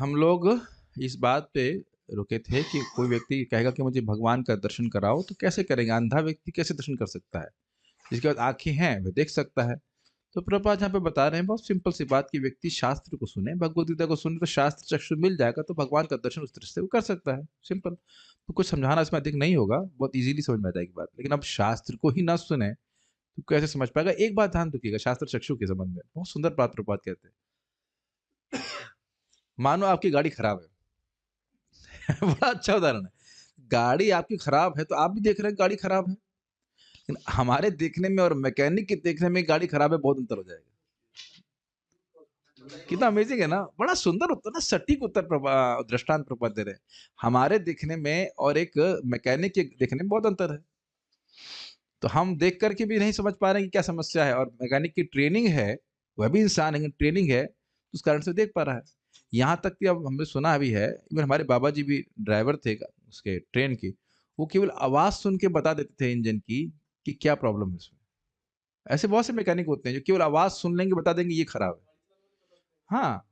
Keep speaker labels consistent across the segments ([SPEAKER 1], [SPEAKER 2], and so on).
[SPEAKER 1] हम लोग इस बात पे रुके थे कि कोई व्यक्ति कहेगा कि मुझे भगवान का दर्शन कराओ, तो कैसे करेंगे? अंधा व्यक्ति कैसे दर्शन कर सकता है? जिसके पास आँखें हैं, वह देख सकता है। तो प्रभुपाद यहाँ पे बता रहे हैं बहुत सिंपल सी बात कि व्यक्ति शास्त्र को सुने, भगवद गीता को सुने तो शास्त्र चक्षु मिल जाएगा, तो भगवान का दर्शन उस दृष्टि से वो कर सकता है, सिंपल। तो कुछ समझाना इसमें अधिक नहीं होगा, बहुत ईज़िली समझ में आ जाएगी बात। लेकिन अब शास्त्र को ही ना सुने, तो कैसे समझ पाएगा? एक बात ध्यान रखिएगा शास्त्र चक्षु के संबंध में, बहुत सुंदर बात प्रभुपाद कहते हैं। मानो आपकी गाड़ी खराब है। बड़ा अच्छा उदाहरण है। गाड़ी आपकी खराब है, तो आप भी देख रहे हैं गाड़ी खराब है। लेकिन हमारे देखने में और मैकेनिक के देखने में गाड़ी खराब है, बहुत अंतर हो जाएगा। कितना अमेजिंग है ना? बड़ा सुंदर उत्तर ना, सटीक उत्तर दृष्टांत प्रपद दे रहे हैं। हमारे देखने में और एक मैकेनिक के देखने में बहुत अंतर है। तो हम देख कर के भी नहीं समझ पा रहे हैं कि क्या समस्या है, और मैकेनिक की ट्रेनिंग है, वह भी इंसान है, ट्रेनिंग है, तो उस कारण से देख पा रहा है। यहाँ तक कि अब हमने सुना भी है, इवन हमारे बाबा जी भी ड्राइवर थे उसके ट्रेन के, वो केवल आवाज़ सुन के बता देते थे इंजन की कि क्या प्रॉब्लम है उसमें। ऐसे बहुत से मैकेनिक होते हैं जो केवल आवाज़ सुन लेंगे, बता देंगे ये खराब है। हाँ,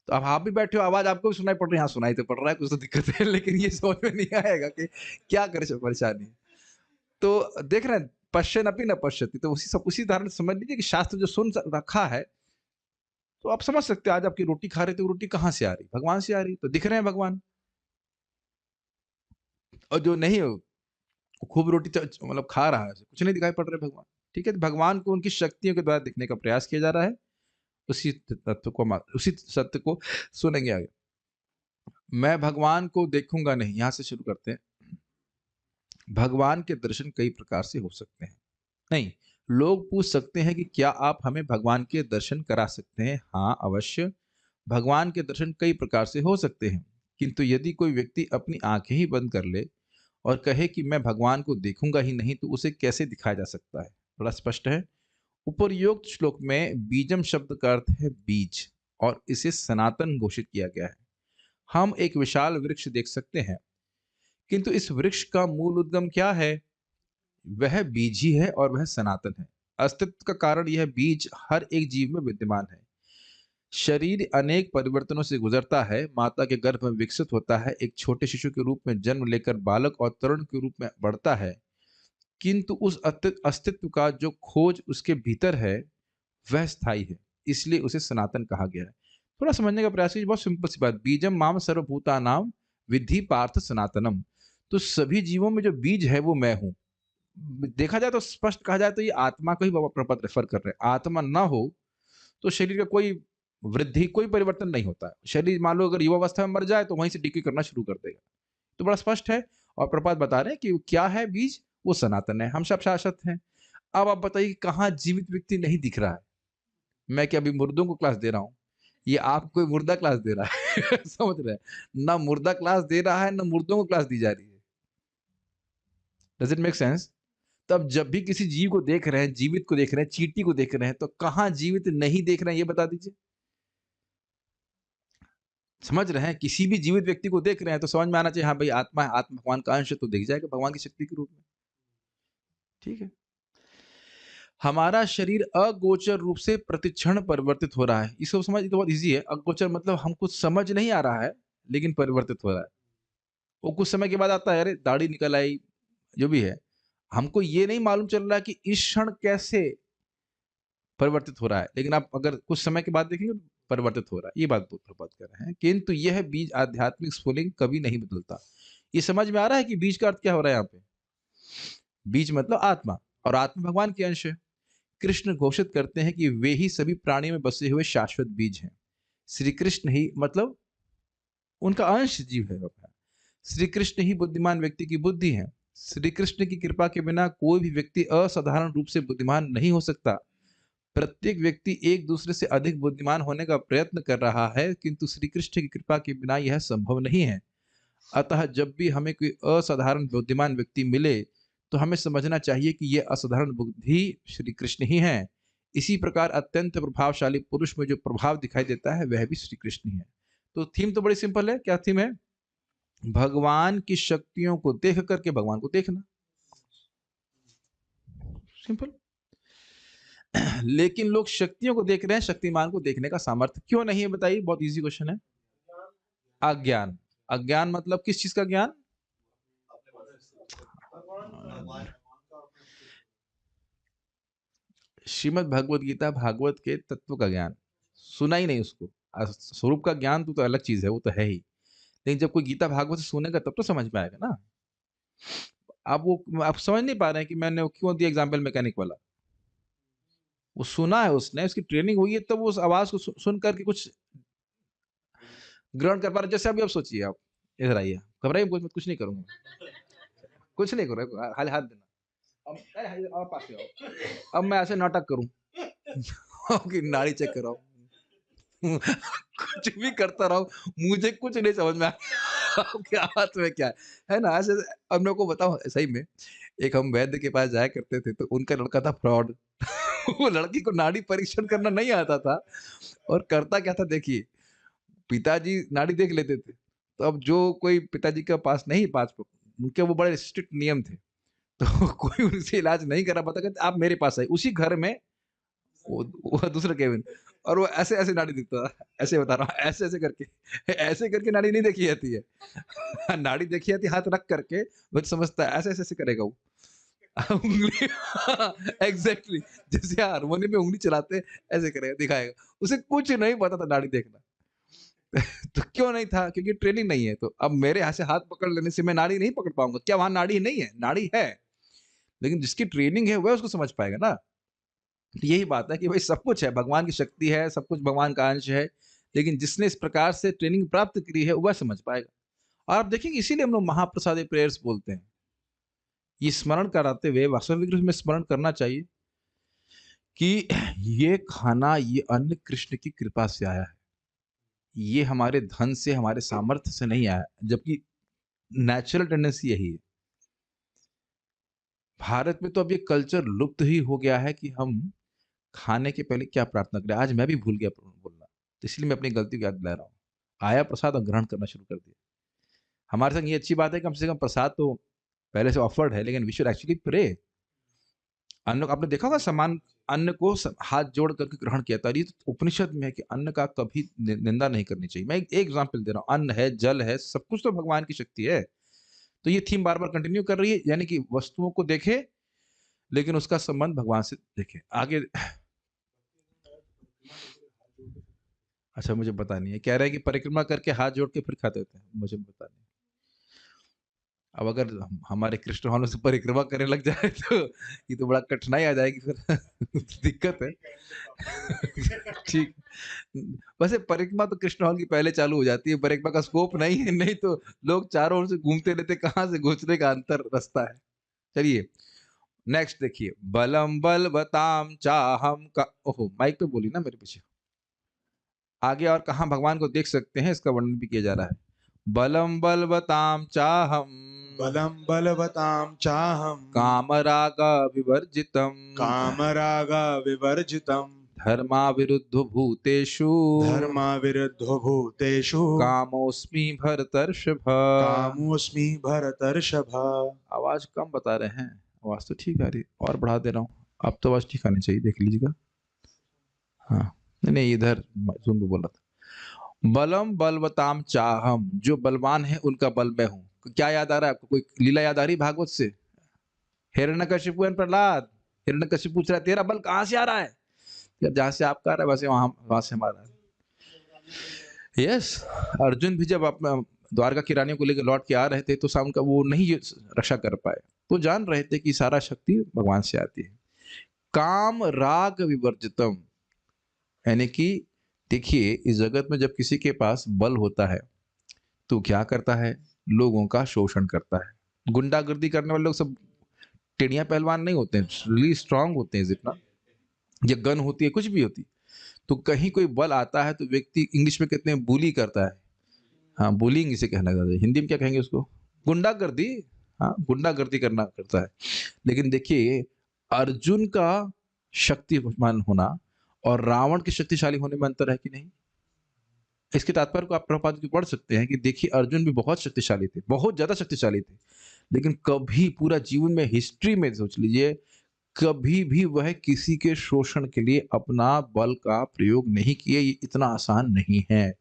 [SPEAKER 1] तो अब आप भी बैठे हो, आवाज़ आपको भी सुनाई पड़ रही है, हाँ, सुनाई तो पड़ रहा है, कुछ तो दिक्कत है, लेकिन ये समझ में नहीं आएगा कि क्या परेशानी है। तो देख रहे हैं, पश्यन्नपि न पश्यति, तो उसी उदाहरण से समझ लीजिए कि शास्त्र जो सुन रखा है, तो आप समझ सकते हैं आज आपकी रोटी खा रहे थे, वो रोटी कहाँ से आ रही? भगवान से आ रही, तो दिख रहे हैं भगवान। और जो नहीं हो, खूब रोटी मतलब खा रहा है, कुछ नहीं दिखाई पड़ रहे भगवान। ठीक है, तो भगवान को उनकी शक्तियों के द्वारा दिखने का प्रयास किया जा रहा है। उसी सत्य को सुनेंगे आगे। मैं भगवान को देखूंगा नहीं, यहाँ से शुरू करते हैं। भगवान के दर्शन कई प्रकार से हो सकते हैं। नहीं, लोग पूछ सकते हैं कि क्या आप हमें भगवान के दर्शन करा सकते हैं? हाँ, अवश्य। भगवान के दर्शन कई प्रकार से हो सकते हैं, किंतु यदि कोई व्यक्ति अपनी आंखें ही बंद कर ले और कहे कि मैं भगवान को देखूंगा ही नहीं, तो उसे कैसे दिखाया जा सकता है? बड़ा स्पष्ट है। उपर्युक्त श्लोक में बीजम शब्द का अर्थ है बीज, और इसे सनातन घोषित किया गया है। हम एक विशाल वृक्ष देख सकते हैं, किंतु इस वृक्ष का मूल उद्गम क्या है? वह बीज ही है और वह सनातन है। अस्तित्व का कारण यह बीज हर एक जीव में विद्यमान है। शरीर अनेक परिवर्तनों से गुजरता है, माता के गर्भ में विकसित होता है, एक छोटे शिशु के रूप में जन्म लेकर बालक और तरुण के रूप में बढ़ता है, किंतु उस अस्तित्व का जो खोज उसके भीतर है, वह स्थायी है, इसलिए उसे सनातन कहा गया है। थोड़ा समझने का प्रयास कीजिए, बहुत सिंपल सी बात। बीजम माम सर्वभूतानाम विद्धि पार्थ सनातनम। तो सभी जीवों में जो बीज है वो मैं हूं। देखा जाए तो स्पष्ट कहा जाए तो ये आत्मा को ही बाबा प्रपद रेफर कर रहे हैं। आत्मा ना हो तो शरीर का कोई वृद्धि, कोई परिवर्तन नहीं होता है। शरीर मान लो अगर युवावस्था में मर जाए तो वहीं से डिके करना शुरू कर देगा। तो बड़ा स्पष्ट है, और प्रपात बता रहे हैं कि क्या है बीज, वो सनातन है, हम सब शाश्वत हैं। अब आप बताइए कि कहाँ जीवित व्यक्ति नहीं दिख रहा है? मैं क्या अभी मुर्दों को क्लास दे रहा हूँ? ये आप कोई मुर्दा क्लास दे रहा है। समझ रहे हैं? ना मुर्दा क्लास दे रहा है, ना मुर्दों को क्लास दी जा रही है। Does it make sense? तब जब भी किसी जीव को देख रहे हैं, जीवित को देख रहे हैं, चींटी को देख रहे हैं, तो कहाँ जीवित नहीं देख रहे हैं, ये बता दीजिए? समझ रहे हैं? किसी भी जीवित व्यक्ति को देख रहे हैं तो समझ में आना चाहिए, हाँ भाई आत्मा है, आत्मा भगवान का अंश है, तो दिख जाएगा भगवान की शक्ति के रूप में। ठीक है? हमारा शरीर अगोचर रूप से प्रतिक्षण परिवर्तित हो रहा है। इसको समझ, ये तो बहुत ईज़ी है। अगोचर मतलब हमको समझ नहीं आ रहा है, लेकिन परिवर्तित हो रहा है। वो कुछ समय के बाद आता है, अरे दाढ़ी निकल आई, जो भी है। हमको ये नहीं मालूम चल रहा है कि इस क्षण कैसे परिवर्तित हो रहा है, लेकिन आप अगर कुछ समय के बाद देखेंगे तो परिवर्तित हो रहा है। ये बात प्रभुपाद कह रहे हैं। किंतु यह बीज आध्यात्मिक स्फुलिंग कभी नहीं बदलता। ये समझ में आ रहा है कि बीज का अर्थ क्या हो रहा है यहाँ पे? बीज मतलब आत्मा, और आत्मा भगवान के अंश है। कृष्ण घोषित करते हैं कि वे ही सभी प्राणियों में बसे हुए शाश्वत बीज हैं। श्री कृष्ण ही मतलब उनका अंश जीव है भगवान। श्री कृष्ण ही बुद्धिमान व्यक्ति की बुद्धि है। श्री कृष्ण की कृपा के बिना कोई भी व्यक्ति असाधारण रूप से बुद्धिमान नहीं हो सकता। प्रत्येक व्यक्ति एक दूसरे से अधिक बुद्धिमान होने का प्रयत्न कर रहा है, किंतु श्री कृष्ण की कृपा के बिना यह संभव नहीं है। अतः जब भी हमें कोई असाधारण बुद्धिमान व्यक्ति मिले, तो हमें समझना चाहिए कि यह असाधारण बुद्धि श्री कृष्ण ही है। इसी प्रकार अत्यंत प्रभावशाली पुरुष में जो प्रभाव दिखाई देता है, वह भी श्री कृष्ण ही है। तो थीम तो बड़ी सिंपल है। क्या थीम है? भगवान की शक्तियों को देख करके भगवान को देखना। सिंपल। लेकिन लोग शक्तियों को देख रहे हैं, शक्तिमान को देखने का सामर्थ्य क्यों नहीं है बताइए? बहुत इजी क्वेश्चन है। अज्ञान। अज्ञान मतलब किस चीज का ज्ञान? श्रीमद् भगवत गीता भागवत के तत्व का ज्ञान। सुना ही नहीं उसको। स्वरूप का ज्ञान तो अलग चीज है, वो तो है ही। लेकिन जब कोई गीता भागवत से सुनेगा तब तो समझ में आएगा ना। आप समझ नहीं पा रहे हैं कि मैंने क्यों दिया एग्जाम्पल मैकेनिक वाला। वो सुना है, उसने उसकी ट्रेनिंग हुई है, तब वो उस आवाज को सुन करके कुछ ग्रहण कर पा रहे। जैसे अभी आप सोचिए, आप इधर आइए, घबराइए कुछ कुछ नहीं करूंगा, कुछ नहीं करूंगा, खाली हाथ देना। अब अरे और पास में आओ। अब मैं ऐसे नाटक करूं कि नाड़ी चेक कराओ, कुछ भी करता रहो, मुझे कुछ नहीं समझ में आया क्या हाथ में क्या है ना। ऐसे अब मेरे को बताओ, सही में एक हम वैद्य के पास जाया करते थे, तो उनका लड़का था फ्रॉड। वो लड़की को नाड़ी परीक्षण करना नहीं आता था, और करता क्या था देखिए, पिताजी नाड़ी देख लेते थे। तो अब जो कोई पिताजी के पास नहीं, पास उनके वो बड़े स्ट्रिक्ट नियम थे, तो कोई उनसे इलाज नहीं करा पाता, कहते आप मेरे पास आइए। उसी घर में वो दूसरा केबिन, और वो ऐसे-ऐसे नाड़ी दिखता था, ऐसे बता रहा हूँ, ऐसे करके नाड़ी नहीं देखी जाती है। नाड़ी देखी जाती है हाथ रख करके, वो तो समझता है ऐसे-ऐसे करेगा वो। उँगली एग्ज़ैक्टली, जैसे हारमोनियम में उँगली चलाते हैं, ऐसे करेगा, दिखाएगा। उसे कुछ नहीं पता था नाड़ी देखना। तो क्यों नहीं था? क्योंकि ट्रेनिंग नहीं है। तो अब मेरे यहाँ से हाथ पकड़ लेने से मैं नाड़ी नहीं पकड़ पाऊँगा। क्या वहाँ नाड़ी नहीं है? नाड़ी है, लेकिन जिसकी ट्रेनिंग है वह उसको समझ पाएगा ना। तो यही बात है कि भाई सब कुछ है, भगवान की शक्ति है, सब कुछ भगवान का अंश है, लेकिन जिसने इस प्रकार से ट्रेनिंग प्राप्त करी है, वह समझ पाएगा। और आप देखेंगे इसीलिए हम लोग महाप्रसादी प्रेयर्स बोलते हैं। ये स्मरण कराते हुए वास्तविक रूप में स्मरण करना चाहिए कि ये खाना, ये अन्न कृष्ण की कृपा से आया है। ये हमारे धन से, हमारे सामर्थ्य से नहीं आया, जबकि नेचुरल टेंडेंसी यही है। भारत में तो अब ये कल्चर लुप्त ही हो गया है कि हम खाने के पहले क्या प्रार्थना करें। आज मैं भी भूल गया बोलना, तो इसलिए मैं अपनी गलती को याद दिला रहा हूँ। आया प्रसाद और ग्रहण करना शुरू कर दिया। हमारे संग ये अच्छी बात है, कम से कम प्रसाद तो पहले से ऑफर्ड है, लेकिन वी शुड एक्चुअली प्रे। अन्न को आपने देखा होगा, समान अन्न को हाथ जोड़ करके ग्रहण किया था। ये तो उपनिषद में है कि अन्न का कभी निंदा नहीं करनी चाहिए। मैं एक एग्जाम्पल दे रहा हूँ, अन्न है, जल है, सब कुछ तो भगवान की शक्ति है। तो ये थीम बार बार कंटिन्यू कर रही है, यानी कि वस्तुओं को देखे लेकिन उसका संबंध भगवान से देखे। आगे अच्छा, मुझे पता नहीं है, कह रहे हैं कि परिक्रमा करके हाथ जोड़ के फिर खाते होते हैं, मुझे पता नहीं। अब अगर हमारे कृष्ण वालों से परिक्रमा करने लग जाए तो ये तो बड़ा कठिनाई आ जाएगी फिर। दिक्कत है। ठीक। वैसे परिक्रमा तो कृष्ण हॉल की पहले चालू हो जाती है, परिक्रमा का स्कोप नहीं है, नहीं तो लोग चारों ओर से घूमते रहते, कहाँ से घुसने का अंतर रास्ता है। चलिए नेक्स्ट देखिए, बलम बलवताम चाहम का, ओहो माइक पे बोली ना मेरे पीछे। आगे और कहाँ भगवान को देख सकते हैं, इसका वर्णन भी किया जा रहा है। बलम बलवताम चाहम,
[SPEAKER 2] बलम बलवताम चाहम,
[SPEAKER 1] कामराग विवर्जितम,
[SPEAKER 2] कामराग विवर्जितम,
[SPEAKER 1] धर्मा विरुद्ध भूतेषु,
[SPEAKER 2] धर्मा विरुद्धो भूतेषु,
[SPEAKER 1] कामोस्मि भरतर्षभ।
[SPEAKER 2] कामोस्मि भरतर्षभ।
[SPEAKER 1] आवाज कम बता रहे हैं, आवाज तो ठीक आ रही है, और बढ़ा दे रहा हूँ। अब तो आवाज ठीक आनी चाहिए, देख लीजिएगा। हाँ, नहीं नहीं, इधर जूम पे बोला था। बलम बलवताम चाहम, जो बलवान है उनका बल मैं हूँ। क्या याद आ रहा है आपको? कोई लीला याद आ रही भागवत से? हिरण्यकशिपु एंड प्रहलाद। हिरण्यकशिपु पूछ रहा है तेरा बल कहाँ से आ रहा है? जहाँ से आपका आ रहा है वैसे वहां से हमारा। यस, अर्जुन भी जब अपना द्वारका की रानियों को लेकर लौट के आ रहे थे, तो शाम का वो नहीं रक्षा कर पाए, तो जान रहे थे कि सारा शक्ति भगवान से आती है। काम राग विवर्जितम, यानी कि देखिए, इस जगत में जब किसी के पास बल होता है तो क्या करता है? लोगों का शोषण करता है। गुंडागर्दी करने वाले लोग सब टेढ़िया पहलवान नहीं होते हैं, रियली स्ट्रांग होते हैं। जितना ये गन होती है, कुछ भी होती, तो कहीं कोई बल आता है तो व्यक्ति, इंग्लिश में कहते हैं बुली करता है। हाँ, बुलिंग इसे कहना जाता है। हिंदी में क्या कहेंगे उसको? गुंडागर्दी। हाँ, गुंडागर्दी करना करता है। लेकिन देखिए, अर्जुन का शक्तिमान होना और रावण के शक्तिशाली होने में अंतर है कि नहीं? इसके तात्पर्य को आप प्रभुपाद की पढ़ सकते हैं कि देखिए, अर्जुन भी बहुत शक्तिशाली थे, बहुत ज्यादा शक्तिशाली थे, लेकिन कभी पूरा जीवन में, हिस्ट्री में सोच लीजिए, कभी भी वह किसी के शोषण के लिए अपना बल का प्रयोग नहीं किए। ये इतना आसान नहीं है।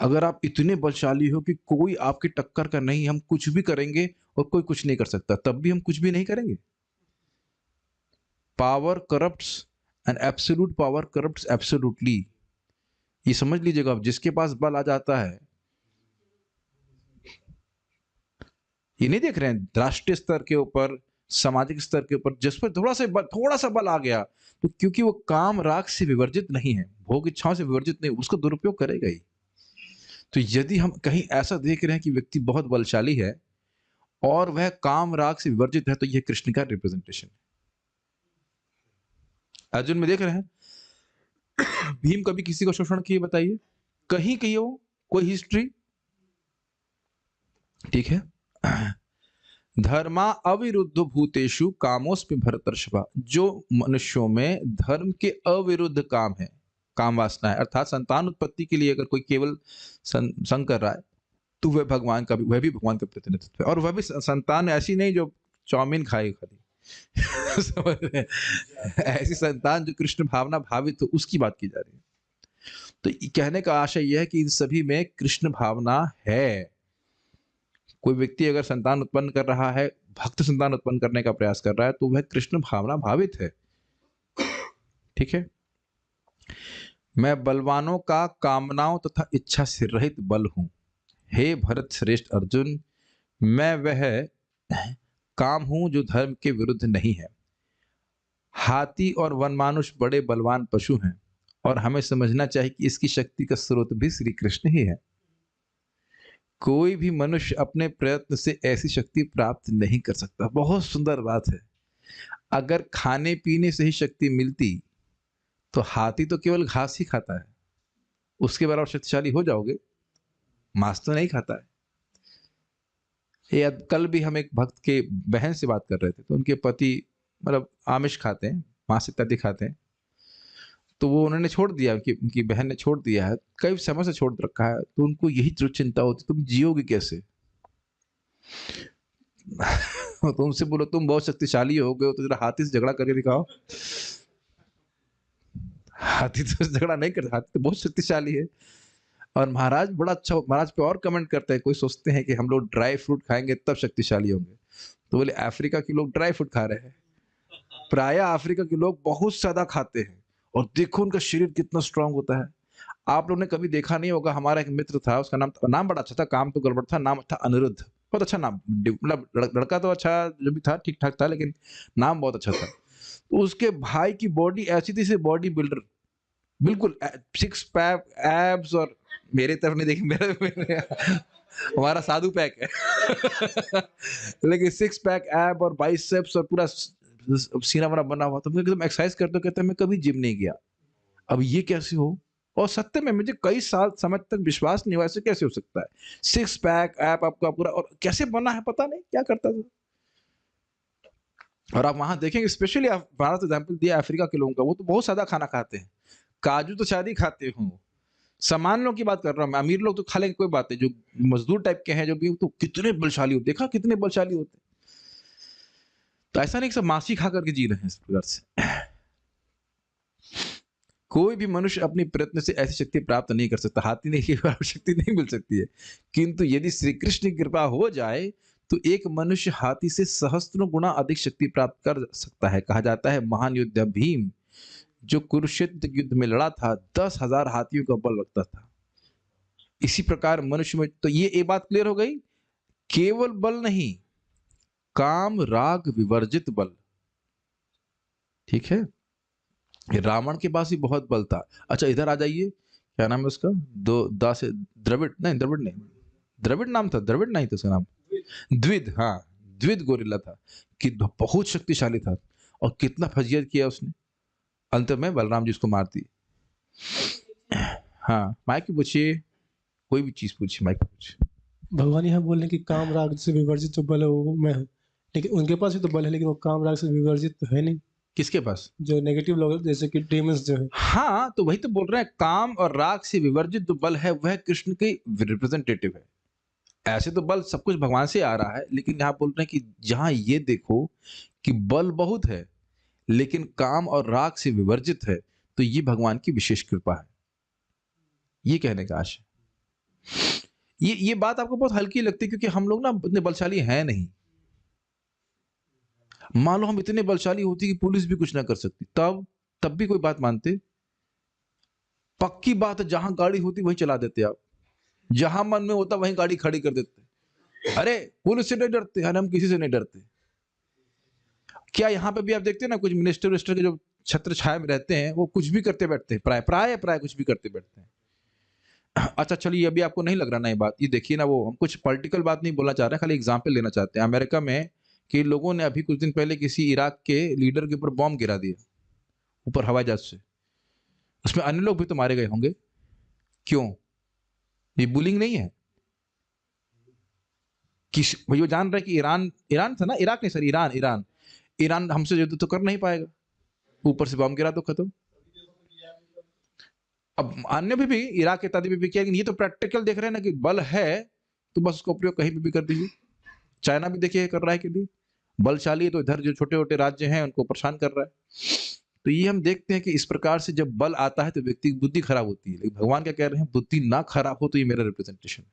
[SPEAKER 1] अगर आप इतने बलशाली हो कि कोई आपकी टक्कर का नहीं, हम कुछ भी करेंगे और कोई कुछ नहीं कर सकता, तब भी हम कुछ भी नहीं करेंगे। Power corrupts and absolute power corrupts absolutely. ये समझ लीजिएगा आप, जिसके पास बल आ जाता है, ये नहीं देख रहे हैं राष्ट्रीय स्तर के ऊपर, सामाजिक स्तर के ऊपर, जिस पर थोड़ा सा बल आ गया, तो क्योंकि वो काम राग से विवर्जित नहीं है, भोग इच्छाओं से विवर्जित नहीं, उसको दुरुपयोग करेगा ही। तो यदि हम कहीं ऐसा देख रहे हैं कि व्यक्ति बहुत बलशाली है और वह काम राग से विवर्जित है, तो यह कृष्ण का रिप्रेजेंटेशन है। अर्जुन में देख रहे हैं, भीम कभी किसी को शोषण किए बताइए? कहीं कहीं हो कोई हिस्ट्री? ठीक है। धर्मा अविरुद्ध भूतेषु कामोस्मि भरतर्षभा। जो मनुष्यों में धर्म के अविरुद्ध काम है, काम वासना है, अर्थात संतान उत्पत्ति के लिए अगर कोई केवल संग कर रहा है, तो वह भगवान का भी, वह भी भगवान का प्रतिनिधित्व है। और वह भी संतान ऐसी नहीं जो चाउमीन खाएगी खाली। समझ रहे हैं? ऐसी संतान जो कृष्ण भावना भावित हो, उसकी बात की जा रही है। तो कहने का आशय यह है कि इन सभी में कृष्ण भावना है। कोई व्यक्ति अगर संतान उत्पन्न कर रहा है, भक्त संतान उत्पन्न करने का प्रयास कर रहा है, तो वह कृष्ण भावना भावित है। ठीक है। मैं बलवानों का कामनाओं तथा इच्छा से रहित बल हूं। हे भरत श्रेष्ठ अर्जुन, मैं वह काम हूं जो धर्म के विरुद्ध नहीं है। हाथी और वनमानुष बड़े बलवान पशु हैं और हमें समझना चाहिए कि इसकी शक्ति का स्रोत भी श्री कृष्ण ही है। कोई भी मनुष्य अपने प्रयत्न से ऐसी शक्ति प्राप्त नहीं कर सकता। बहुत सुंदर बात है। अगर खाने पीने से ही शक्ति मिलती तो हाथी तो केवल घास ही खाता है, उसके बराबर शक्तिशाली हो जाओगे? मांस तो नहीं खाता है। ये कल भी हम एक भक्त के बहन से बात कर रहे थे, तो उनके पति मतलब आमिष खाते हैं, मांस इत्यादि खाते हैं, तो वो उन्होंने छोड़ दिया, उनकी बहन ने छोड़ दिया है, कई समय से छोड़ रखा है। तो उनको यही जरूर चिंता होती, तुम जियोगे कैसे? तुमसे बोलो तुम बहुत शक्तिशाली हो गए हो, तो जरा हाथी से झगड़ा करके दिखाओ। हाथी तो झगड़ा नहीं करता, हाथी तो बहुत शक्तिशाली है। और महाराज बड़ा अच्छा, महाराज पे और कमेंट करते हैं, कोई सोचते हैं कि हम लोग ड्राई फ्रूट खाएंगे तब शक्तिशाली होंगे, तो बोले अफ्रीका के लोग ड्राई फ्रूट खा रहे हैं। प्राय अफ्रीका के लोग बहुत ज्यादा खाते हैं और देखो उनका शरीर कितना स्ट्रांग होता है। आप लोगों ने कभी देखा नहीं होगा, हमारा एक मित्र था, उसका नाम बड़ा अच्छा था, काम तो गड़बड़ था, नाम था अनिरुद्ध। बहुत अच्छा नाम, मतलब लड़का तो अच्छा जो भी था ठीक ठाक था, लेकिन नाम बहुत अच्छा था। तो उसके भाई की बॉडी ऐसी थी, बॉडी बिल्डर, बिल्कुल सिक्स पैक एब्स। और मेरे तरफ नहीं देखी, हमारा साधु पैक है। लेकिन सिक्स पैक एब और बाइसेप्स और पूरा सीना बना बना हुआ, तो एकदम एक्सरसाइज करते कहते मैं कभी जिम नहीं गया। अब ये कैसे हो? और सत्य में मुझे कई साल समय तक विश्वास नहीं हुआ, ऐसे कैसे हो सकता है? सिक्स पैक ऐप आपका पूरा, और कैसे बना है पता नहीं, क्या करता था। और आप वहां देखेंगे, स्पेशली भारत एग्जाम्पल दिया अफ्रीका के लोगों का, वो तो बहुत ज्यादा खाना खाते हैं, काजू तो शादी खाते हो। सामान्य लोग की बात कर रहा हूँ मैं, अमीर लोग तो खा लेंगे कोई बात नहीं, जो मजदूर टाइप के हैं जो भी, तो कितने बलशाली होते, देखा कितने बलशाली होते। तो ऐसा नहीं कि सब मांसी खा करके जी रहे हैं इस प्रकार से। कोई भी मनुष्य अपनी प्रयत्न से ऐसी शक्ति प्राप्त नहीं कर सकता। हाथी ने की शक्ति नहीं मिल सकती है, किंतु यदि श्री कृष्ण की कृपा हो जाए तो एक मनुष्य हाथी से सहस्त्रों गुना अधिक शक्ति प्राप्त कर सकता है। कहा जाता है महान योद्धा भीम जो कुरुक्षेत्र युद्ध में लड़ा था, 10,000 हाथियों का बल रखता था। इसी प्रकार मनुष्य में, तो ये एक बात क्लियर हो गई, केवल बल नहीं, काम राग विवर्जित बल। ठीक है। रावण के पास भी बहुत बल था। अच्छा इधर आ जाइए, क्या नाम है उसका, दो दा से द्रविड़, नहीं द्रविड़ नहीं, द्रविड़ नाम था, द्रविड़ नहीं था उसका नाम, द्विद, हाँ द्विद गोरिल्ला था, कि बहुत शक्तिशाली था और कितना फजीयत किया उसने, अंत में बलराम जी उसको मार दिए। हाँ माइक पे पूछिए, कोई भी चीज पूछिए, माइक पे पूछिए।
[SPEAKER 3] भगवान यहाँ बोल रहे हैं कि काम राग से विवर्जित जो बल है वो मैं हूँ, लेकिन उनके पास भी तो बल है, लेकिन वो काम राग से विवर्जित तो है नहीं।
[SPEAKER 1] किसके पास?
[SPEAKER 3] जो नेगेटिव लोग जैसे कि डेमंस जो है।
[SPEAKER 1] हाँ तो वही तो बोल रहे हैं, काम और राग से विवर्जित जो बल है वह कृष्ण के रिप्रेजेंटेटिव है। ऐसे तो बल सब कुछ भगवान से आ रहा है, लेकिन यहाँ बोल रहे हैं कि जहां ये देखो कि बल बहुत है लेकिन काम और राग से विवर्जित है, तो ये भगवान की विशेष कृपा है, ये कहने का आशय। ये बात आपको बहुत हल्की लगती है क्योंकि हम लोग ना इतने बलशाली हैं नहीं। मान लो हम इतने बलशाली होती कि पुलिस भी कुछ ना कर सकती, तब भी कोई बात मानते? पक्की बात है, जहां गाड़ी होती वहीं चला देते आप, जहां मन में होता वहीं गाड़ी खड़ी कर देते। अरे पुलिस से नहीं डरते, अरे हम किसी से नहीं डरते। क्या यहाँ पे भी आप देखते हैं ना, कुछ मिनिस्टर विनिस्टर के जो छत्र छाया में रहते हैं वो कुछ भी करते बैठते हैं, प्राय कुछ भी करते बैठते हैं। अच्छा चलिए, अभी आपको नहीं लग रहा ना ये बात, ये देखिए ना, वो हम कुछ पॉलिटिकल बात नहीं बोलना चाह रहे हैं, खाली एग्जाम्पल लेना चाहते हैं। अमेरिका में कि लोगों ने अभी कुछ दिन पहले किसी इराक के लीडर के ऊपर बॉम्ब गिरा दिया, ऊपर हवाई जहाज से। उसमें अन्य लोग भी तो मारे गए होंगे। क्यों? ये बुलिंग नहीं है? किस भाई, वो जान रहा है कि ईरान ईरान था ना, इराक नहीं सर, ईरान ईरान हमसे युद्ध तो कर नहीं पाएगा, ऊपर से बॉम्ब गिरा तो खत्म। अब अन्य भी इराक इत्यादि भी किया, ये तो प्रैक्टिकल देख रहे हैं ना कि बल है तो बस उसका उपयोग कहीं भी कर दीजिए। चाइना भी देखिए कर रहा है कि नहीं, बलशाली है तो इधर जो छोटे छोटे राज्य हैं उनको परेशान कर रहा है। तो ये हम देखते हैं कि इस प्रकार से जब बल आता है तो व्यक्ति की बुद्धि खराब होती है, लेकिन भगवान क्या कह रहे हैं, बुद्धि ना खराब हो तो ये मेरा रिप्रेजेंटेशन है।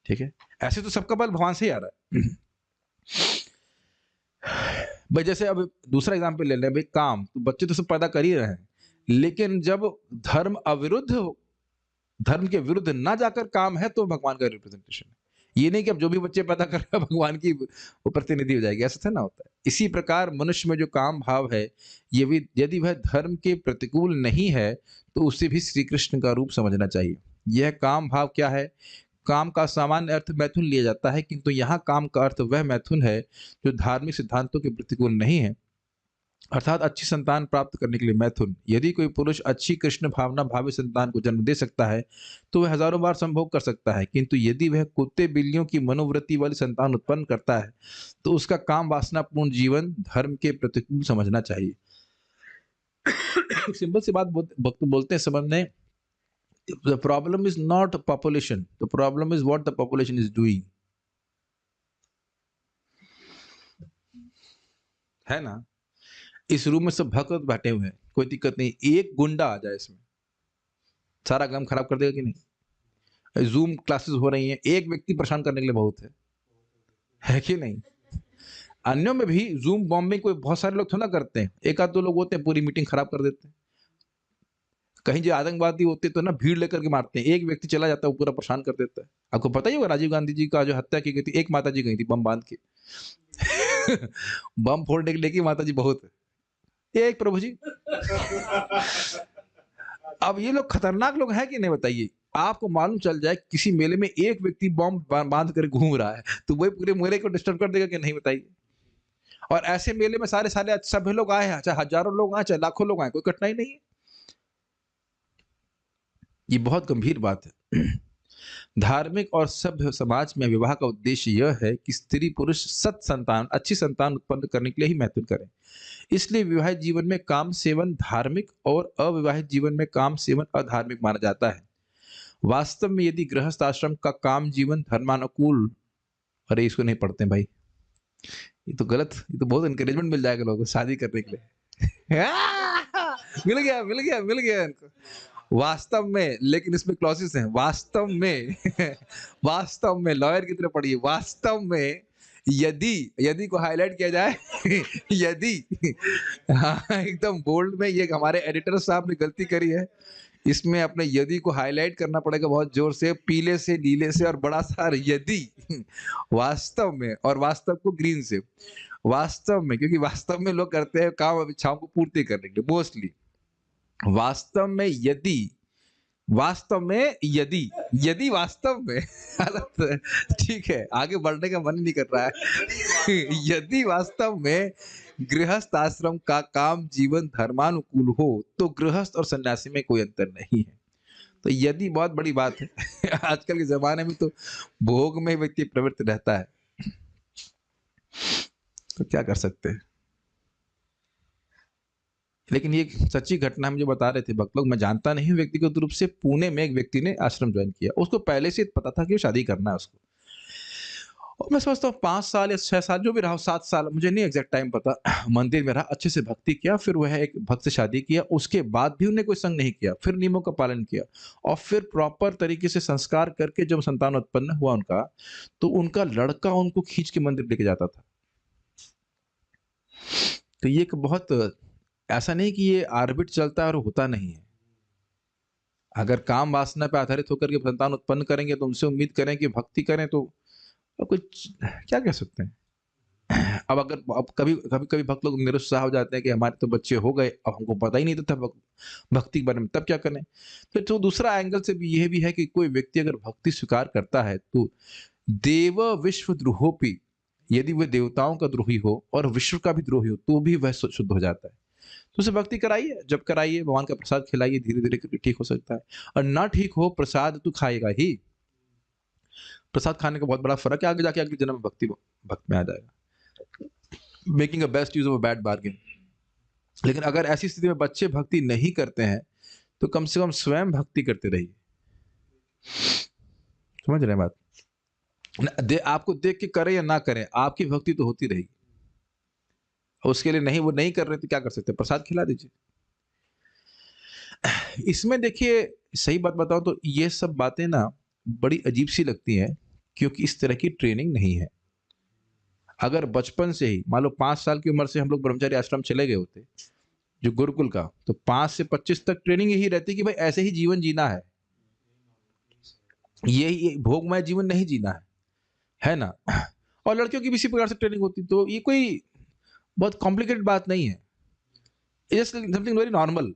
[SPEAKER 1] ठीक है, ऐसे तो सबका बल भगवान से ही आ रहा है। भाई जैसे अब दूसरा एग्जाम्पल ले लें, भाई काम तो बच्चे तो सब पैदा कर ही रहे हैं, लेकिन जब धर्म धर्म के विरुद्ध ना जाकर काम है तो भगवान का रिप्रेजेंटेशन है। ये नहीं कि अब जो भी बच्चे पैदा कर रहे हैं भगवान की वो प्रतिनिधि हो जाएगी, ऐसा था ना होता है। इसी प्रकार मनुष्य में जो काम भाव है, ये भी यदि वह धर्म के प्रतिकूल नहीं है तो उसे भी श्री कृष्ण का रूप समझना चाहिए। यह काम भाव क्या है? काम का सामान्य अर्थ मैथुन लिया जाता है, किंतु यहाँ काम का अर्थ वह मैथुन है जो धार्मिक सिद्धांतों के प्रतिकूल नहीं है, अर्थात अच्छी संतान प्राप्त करने के लिए मैथुन। यदि कोई पुरुष अच्छी कृष्ण भावना भावी संतान को जन्म दे सकता है तो वह हजारों बार संभोग कर सकता है, किंतु यदि वह कुत्ते बिल्लियों की मनोवृत्ति वाली संतान उत्पन्न करता है तो उसका काम वासनापूर्ण जीवन धर्म के प्रतिकूल समझना चाहिए। सिंपल सी बात बोलते हैं समझ में, the problem is not population, the problem is what the population is doing, है ना। इस रूम में सब भक्त बैठे हुए हैं, कोई दिक्कत नहीं, एक गुंडा आ जाए इसमें सारा काम खराब कर देगा कि नहीं? जूम क्लासेस हो रही हैं, एक व्यक्ति परेशान करने के लिए बहुत है कि नहीं? अन्यों में भी जूम बॉम्बिंग कोई बहुत सारे लोग थोड़ा करते हैं, एक आध दो लोग होते हैं पूरी मीटिंग खराब कर देते हैं। कहीं जो आतंकवादी होते तो ना भीड़ लेकर के मारते हैं, एक व्यक्ति चला जाता है वो पूरा परेशान कर देता है। आपको पता ही होगा राजीव गांधी जी का जो हत्या की गई थी, एक माता जी गई थी बम बांध के। बम फोड़ने के लिए की माता जी बहुत है, एक प्रभु जी। अब ये लोग खतरनाक लोग हैं कि नहीं बताइए? आपको मालूम चल जाए किसी मेले में एक व्यक्ति बम बांध कर घूम रहा है तो वही पूरे मेले को डिस्टर्ब कर देगा कि नहीं बताइए? और ऐसे मेले में सारे सभी लोग आए हैं, चाहे हजारों लोग आए चाहे लाखों लोग आए, कोई कठिनाई नहीं है। ये बहुत गंभीर बात है। धार्मिक और सभ्य समाज में विवाह का उद्देश्य यह है कि स्त्री पुरुष सत संतान, अच्छी संतान उत्पन्न करने के लिए ही मैथुन करें। इसलिए विवाहित जीवन में काम सेवन धार्मिक और अविवाहित जीवन में काम सेवन अधार्मिक माना जाता है। वास्तव में यदि गृहस्थ आश्रम का काम जीवन धर्मानुकूल, अरे इसको नहीं पढ़ते भाई, ये तो गलत, ये तो बहुत इंकरेजमेंट मिल जाएगा लोगों को शादी करने के लिए। मिल गया इनको। वास्तव में, लेकिन इसमें क्लॉसेस हैं, वास्तव में वास्तव में लॉयर की तरह पढ़िए, वास्तव में यदि को हाईलाइट किया जाए यदि, हाँ एकदम बोल्ड में, ये हमारे एडिटर साहब ने गलती करी है, इसमें अपने यदि को हाईलाइट करना पड़ेगा बहुत जोर से, पीले से नीले से और बड़ा सा यदि। वास्तव में, और वास्तव को ग्रीन से, वास्तव में, क्योंकि वास्तव में लोग करते हैं काम इच्छाओं को पूर्ति करने के लिए मोस्टली। वास्तव में यदि वास्तव में हालत ठीक है, आगे बढ़ने का मन नहीं कर रहा है। यदि वास्तव में गृहस्थ आश्रम का काम जीवन धर्मानुकूल हो तो गृहस्थ और सन्यासी में कोई अंतर नहीं है। तो यदि बहुत बड़ी बात है। आजकल के जमाने में तो भोग में व्यक्ति प्रवृत्त रहता है, तो क्या कर सकते हैं। लेकिन ये सच्ची घटना हम जो बता रहे थे भक्त लोग, मैं जानता नहीं हूँ व्यक्तिगत रूप से, पुणे में एक व्यक्ति ने आश्रम ज्वाइन किया, उसको पहले से पता था कि वो शादी करना है उसको, और मैं समझता हूँ 5 साल या 6 साल जो भी रहा हो, 7 साल, मुझे नहीं एग्ज़ैक्ट टाइम पता, मंदिर में रहा, अच्छे से भक्ति किया, फिर वह एक भक्त से शादी किया, उसके बाद भी उन्हें कोई संग नहीं किया, फिर नियमों का पालन किया और फिर प्रॉपर तरीके से संस्कार करके जब संतान उत्पन्न हुआ उनका, तो उनका लड़का उनको खींच के मंदिर लेके जाता था। तो ये एक बहुत, ऐसा नहीं कि ये आर्बिट चलता है और होता नहीं है। अगर काम वासना पे आधारित होकर के संतान उत्पन्न करेंगे तो उनसे उम्मीद करें कि भक्ति करें, तो कुछ क्या कह सकते हैं। अब कभी भक्त लोग निरुत्साह हो जाते हैं कि हमारे तो बच्चे हो गए, अब हमको पता ही नहीं था भक्ति के बारे में, तब क्या करें। तो दूसरा एंगल से भी यह भी है कि कोई व्यक्ति अगर भक्ति स्वीकार करता है तो देव विश्व द्रोहोपि, यदि वह देवताओं का द्रोही हो और विश्व का भी द्रोही हो तो भी वह शुद्ध हो जाता है। तो उसे भक्ति कराइए, जब कराइए भगवान का प्रसाद खिलाइए, धीरे धीरे करके ठीक हो सकता है। और ना ठीक हो, प्रसाद तो खाएगा ही। प्रसाद खाने का बहुत बड़ा फर्क है, आगे जाके अगले जन्म में भक्त में आ जाएगा। Making a best use of a bad bargain. लेकिन अगर ऐसी स्थिति में बच्चे भक्ति नहीं करते हैं तो कम से कम स्वयं भक्ति करते रहिए। समझ रहे हैं बात? आपको देख के करें या ना करें, आपकी भक्ति तो होती रहेगी। उसके लिए नहीं, वो नहीं कर रहे तो क्या कर सकते, प्रसाद खिला दीजिए। इसमें देखिए, सही बात बताऊं तो ये सब बातें ना बड़ी अजीब सी लगती हैं, क्योंकि इस तरह की ट्रेनिंग नहीं है। अगर बचपन से ही मान लो 5 साल की उम्र से हम लोग ब्रह्मचारी आश्रम चले गए होते जो गुरुकुल का, तो 5 से 25 तक ट्रेनिंग यही रहती कि भाई ऐसे ही जीवन जीना है, ये भोगमय जीवन नहीं जीना है ना। और लड़कियों की भी इसी प्रकार से ट्रेनिंग होती, तो ये कोई बहुत कॉम्प्लिकेटेड बात नहीं है, इट्स समथिंग वेरी नॉर्मल।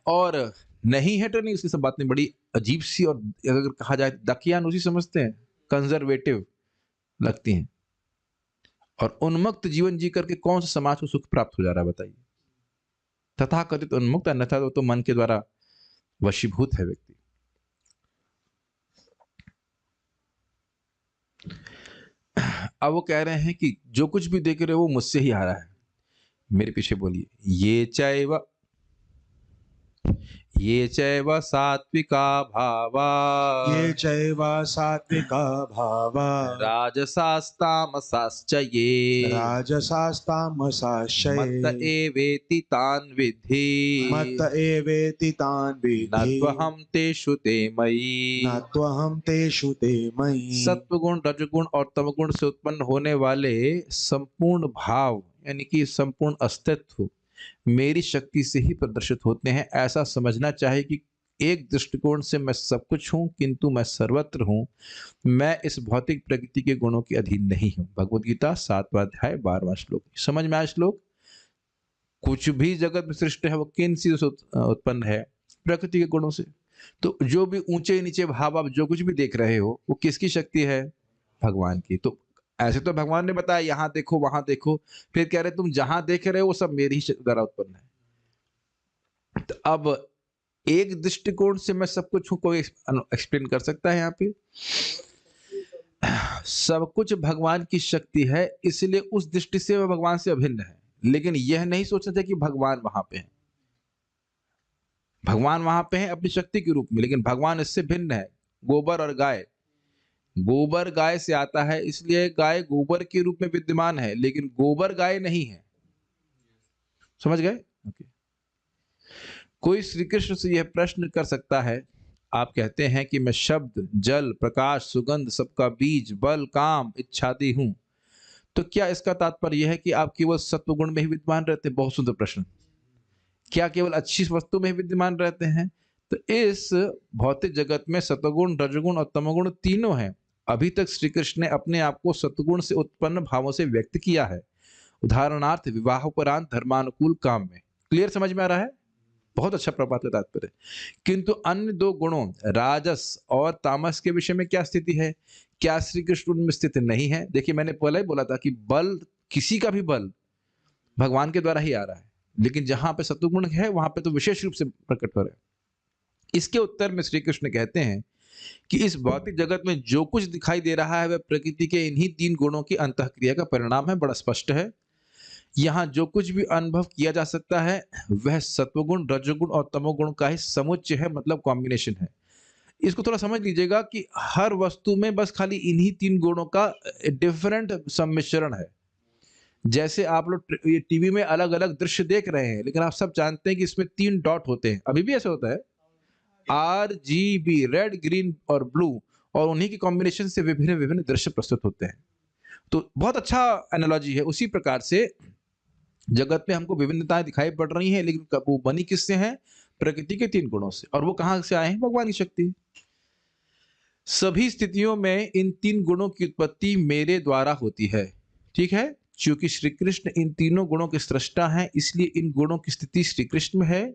[SPEAKER 1] और नहीं है ट्रेनिंग, इसकी सब बातें बड़ी अजीब सी और अगर कहा जाए दकियानुसी समझते हैं, कंजर्वेटिव लगती हैं। और उन्मुक्त जीवन जी करके कौन सा समाज को सुख प्राप्त हो जा रहा है बताइए। तथाकथित उन्मुक्त, अन्यथा तो मन के द्वारा वशीभूत है व्यक्ति। अब वो कह रहे हैं कि जो कुछ भी देख रहे हो वो मुझसे ही आ रहा है। मेरे पीछे बोलिए, ये चैव सात्विका भावा,
[SPEAKER 2] ये चैव सात्विका भावा,
[SPEAKER 1] राजसास्तामसाश्च ये,
[SPEAKER 2] राजसास्तामसाश्च
[SPEAKER 1] मत्त एवेति तान् विद्धि,
[SPEAKER 2] मत्त एवेति तान्
[SPEAKER 1] न
[SPEAKER 2] विद्धि,
[SPEAKER 1] त्वहं तेषु ते मयि।
[SPEAKER 2] न त्वहं तेषु ते मयि।
[SPEAKER 1] सत्वगुण, रजगुण और तमगुण से उत्पन्न होने वाले संपूर्ण भाव, यानी कि संपूर्ण अस्तित्व मेरी शक्ति से ही प्रदर्शित होते हैं। ऐसा समझना चाहिए कि एक दृष्टिकोण से मैं सब कुछ हूं, किंतु मैं सर्वत्र हूं। मैं इस भौतिक प्रकृति के गुणों के अधीन नहीं हूं। भगवद गीता 7वां अध्याय 12वां श्लोक। समझ में आया श्लोक? कुछ भी जगत में सृष्टि है वो किन चीजों से उत्पन्न है? प्रकृति के गुणों से। तो जो भी ऊंचे नीचे भाव आप जो कुछ भी देख रहे हो वो किसकी शक्ति है? भगवान की। तो ऐसे तो भगवान ने बताया यहां देखो वहां देखो, फिर कह रहे तुम जहां देख रहे हो वो सब मेरी ही शक्ति द्वारा उत्पन्न है। तो अब एक दृष्टिकोण से मैं सब कुछ हूं, कोई एक्सप्लेन कर सकता है यहाँ पे? सब कुछ भगवान की शक्ति है, इसलिए उस दृष्टि से वह भगवान से अभिन्न है। लेकिन यह नहीं सोचना चाहिए कि भगवान वहां पे है। भगवान वहां पे है अपनी शक्ति के रूप में, लेकिन भगवान इससे भिन्न है। गोबर और गाय, गोबर गाय से आता है, इसलिए गाय गोबर के रूप में विद्यमान है, लेकिन गोबर गाय नहीं है। समझ गए? ओके। कोई श्री कृष्ण से यह प्रश्न कर सकता है, आप कहते हैं कि मैं शब्द, जल, प्रकाश, सुगंध, सबका बीज, बल, काम, इच्छादि हूं, तो क्या इसका तात्पर्य यह है कि आप केवल सत्वगुण में ही विद्यमान रहते? बहुत सुंदर प्रश्न। क्या केवल अच्छी वस्तु में ही विद्यमान रहते हैं? तो इस भौतिक जगत में सत्वगुण, रजगुण और तमोगुण तीनों हैं। अभी तक श्री कृष्ण ने अपने आप को सत्वगुण से उत्पन्न भावों से व्यक्त किया है। उदाहरणार्थ विवाहोपरांत धर्मानुकूल काम में। क्लियर समझ में आ रहा है? बहुत अच्छा प्रभात का तात्पर्य। किंतु अन्य दो गुणों राजस और तामस के विषय में क्या स्थिति है? क्या श्री कृष्ण उनमें स्थित नहीं है? देखिए मैंने पहले ही बोला था कि बल, किसी का भी बल भगवान के द्वारा ही आ रहा है, लेकिन जहां पे सत्वगुण है वहां पे तो विशेष रूप से प्रकट हो रहा है। इसके उत्तर में श्री कृष्ण कहते हैं कि इस भौतिक जगत में जो कुछ दिखाई दे रहा है वह प्रकृति के इन्हीं 3 गुणों की अंतःक्रिया का परिणाम है। बड़ा स्पष्ट है। यहाँ जो कुछ भी अनुभव किया जा सकता है वह सत्वगुण, रजोगुण और तमोगुण का ही समुच्चय है, मतलब कॉम्बिनेशन है। इसको थोड़ा समझ लीजिएगा कि हर वस्तु में बस खाली इन्हीं 3 गुणों का डिफरेंट सम्मिश्रण है। जैसे आप लोग ये टीवी में अलग-अलग दृश्य देख रहे हैं, लेकिन आप सब जानते हैं कि इसमें 3 डॉट होते हैं। अभी भी ऐसा होता है? आरजीबी, रेड, ग्रीन और ब्लू, और उन्हीं के कॉम्बिनेशन से विभिन्न-विभिन्न दृश्य प्रस्तुत होते हैं। तो बहुत अच्छा एनालॉजी है। उसी प्रकार से जगत में हमको विभिन्नताएँ दिखाई पड़ रही हैं, लेकिन कब वो बनी किससे हैं? प्रकृति के 3 गुणों से, और वो कहाँ से आए हैं? भगवान की शक्ति। सभी स्थितियों में इन 3 गुणों की उत्पत्ति मेरे द्वारा होती है। ठीक है? चूँकि श्री कृष्ण इन तीनों गुणों के स्रष्टा हैं, इसलिए इन गुणों की स्थिति श्री कृष्ण में है,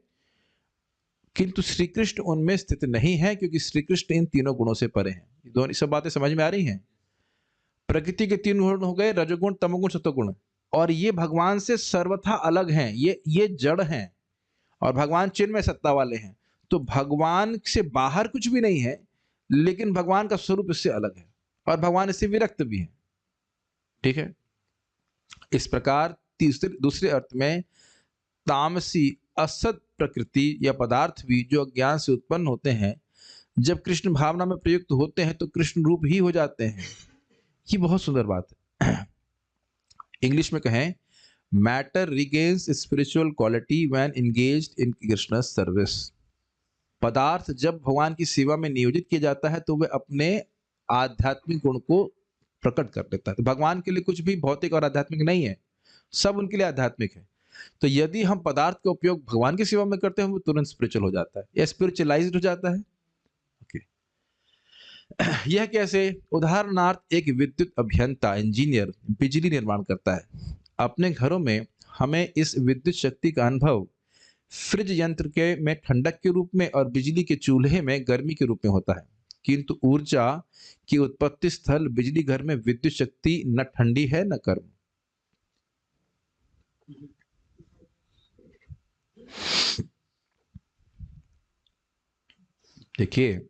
[SPEAKER 1] किंतु श्री कृष्ण उनमें स्थित नहीं है, क्योंकि श्री कृष्ण इन तीनों गुणों से परे हैं। ये दोनों सब बातें समझ में आ रही हैं? प्रकृति के 3 गुण हो गए, रजोगुण, तमोगुण, सत्वगुण, और ये भगवान से सर्वथा अलग हैं। ये जड़ हैं और भगवान चिन्मय सत्ता वाले हैं। तो भगवान से बाहर कुछ भी नहीं है, लेकिन भगवान का स्वरूप इससे अलग है और भगवान इससे विरक्त भी है। ठीक है? इस प्रकार दूसरे अर्थ में तामसी असत प्रकृति या पदार्थ भी जो अज्ञान से उत्पन्न होते हैं, जब कृष्ण भावना में प्रयुक्त होते हैं तो कृष्ण रूप ही हो जाते हैं। ये बहुत सुंदर बात है। इंग्लिश में कहें, matter regains spiritual quality when engaged in Krishna service. पदार्थ जब भगवान की सेवा में नियोजित किया जाता है तो वह अपने आध्यात्मिक गुण को प्रकट कर देता है। तो भगवान के लिए कुछ भी भौतिक और आध्यात्मिक नहीं है, सब उनके लिए आध्यात्मिक है। तो यदि हम पदार्थ का उपयोग भगवान की सेवा में करते हैं, वो तुरंत स्पिरिचुअल हो जाता है या स्पिरिचुअलाइज्ड हो जाता है। ओके, यह कैसे? उदाहरणार्थ एक विद्युत अभियंता, इंजीनियर बिजली निर्माण करता है। अपने घरों में हमें इस विद्युत शक्ति का अनुभव फ्रिज यंत्र के में ठंडक के रूप में और बिजली के चूल्हे में गर्मी के रूप में होता है, किंतु ऊर्जा की उत्पत्ति स्थल बिजली घर में विद्युत शक्ति न ठंडी है न गर्म। देखिए,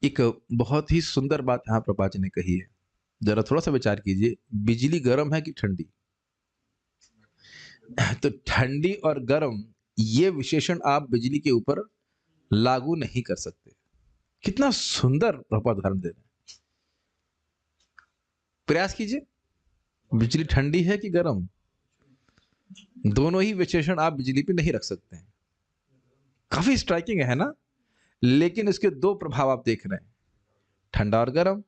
[SPEAKER 1] एक बहुत ही सुंदर बात यहाँ प्रभुपाद जी ने कही है, जरा थोड़ा सा विचार कीजिए। बिजली गर्म है कि ठंडी? तो ठंडी और गर्म ये विशेषण आप बिजली के ऊपर लागू नहीं कर सकते। कितना सुंदर प्रभुपाद उदाहरण दे रहे हैं। प्रयास कीजिए, बिजली ठंडी है कि गर्म? दोनों ही विशेषण आप बिजली पे नहीं रख सकते हैं। काफी स्ट्राइकिंग है ना? लेकिन इसके 2 प्रभाव आप देख रहे हैं, ठंडा और गर्म,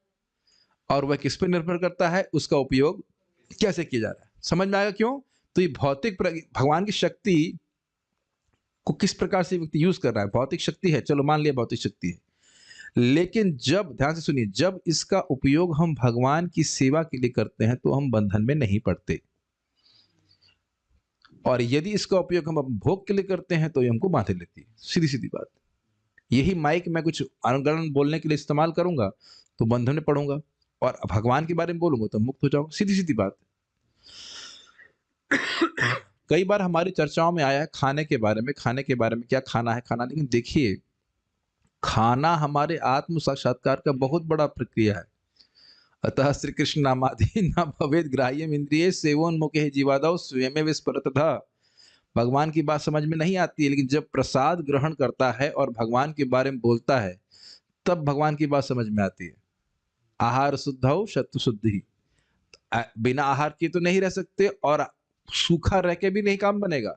[SPEAKER 1] और वह किस पर निर्भर करता है? उसका उपयोग कैसे किया जा रहा है। समझ में आएगा क्यों? तो ये भौतिक भगवान की शक्ति को किस प्रकार से व्यक्ति यूज कर रहा है। भौतिक शक्ति है, चलो मान लिया भौतिक शक्ति है, लेकिन जब, ध्यान से सुनिए, जब इसका उपयोग हम भगवान की सेवा के लिए करते हैं तो हम बंधन में नहीं पड़ते, और यदि इसका उपयोग हम भोग के लिए करते हैं तो ये हमको बांधे लेती है। सीधी सीधी बात। यही माइक मैं कुछ अनुकरण बोलने के लिए इस्तेमाल करूंगा तो बंधन में पड़ूंगा, और भगवान के बारे में बोलूंगा तो मुक्त हो जाऊंगा। सीधी सीधी बात। कई बार हमारी चर्चाओं में आया है खाने के बारे में क्या खाना है खाना, लेकिन देखिए, खाना हमारे आत्म साक्षात्कार का बहुत बड़ा प्रक्रिया है। अतः श्री कृष्ण नामादि न भवेद ग्राह्यम इंद्रिय सेवोन्मुखे जीवादौ स्वयं विस्फुरतः। भगवान की बात समझ में नहीं आती है, लेकिन जब प्रसाद ग्रहण करता है और भगवान के बारे में बोलता है तब भगवान की बात समझ में आती है। आहार शुद्धौ शत्रु शुद्धि। बिना आहार के तो नहीं रह सकते, और सूखा रह के भी नहीं काम बनेगा।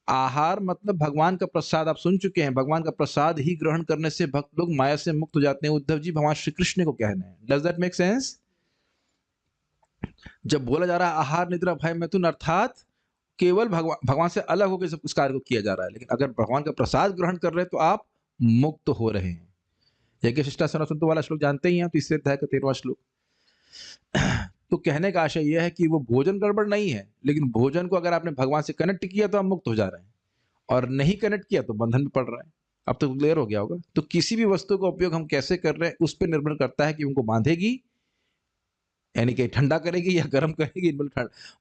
[SPEAKER 1] आहार मतलब भगवान का प्रसाद। आप सुन चुके हैं, भगवान का प्रसाद ही ग्रहण करने से भक्त लोग माया से मुक्त हो जाते हैं। उद्धव जी भगवान श्री कृष्ण को कहने हैं। Does that make sense? जब बोला जा रहा है आहार निद्रा भय मैथुन, अर्थात केवल भगवान से अलग होकर सब उस कार्य को किया जा रहा है, लेकिन अगर भगवान का प्रसाद ग्रहण कर रहे हैं तो आप मुक्त हो रहे हैं। यज्ञ शिष्टाचार संतो वाला श्लोक जानते ही हैं, तीसरे अध्याय का 13वां श्लोक। तो कहने का आशय यह है कि वो भोजन गड़बड़ नहीं है, लेकिन भोजन को अगर आपने भगवान से कनेक्ट किया तो आप मुक्त हो जा रहे हैं, और नहीं कनेक्ट किया तो बंधन में पड़ रहे हैं। अब तो क्लियर हो गया होगा। तो किसी भी वस्तु का उपयोग हम कैसे कर रहे हैं उस पर निर्भर करता है कि उनको बांधेगी, यानी कि ठंडा करेगी या गर्म करेगी,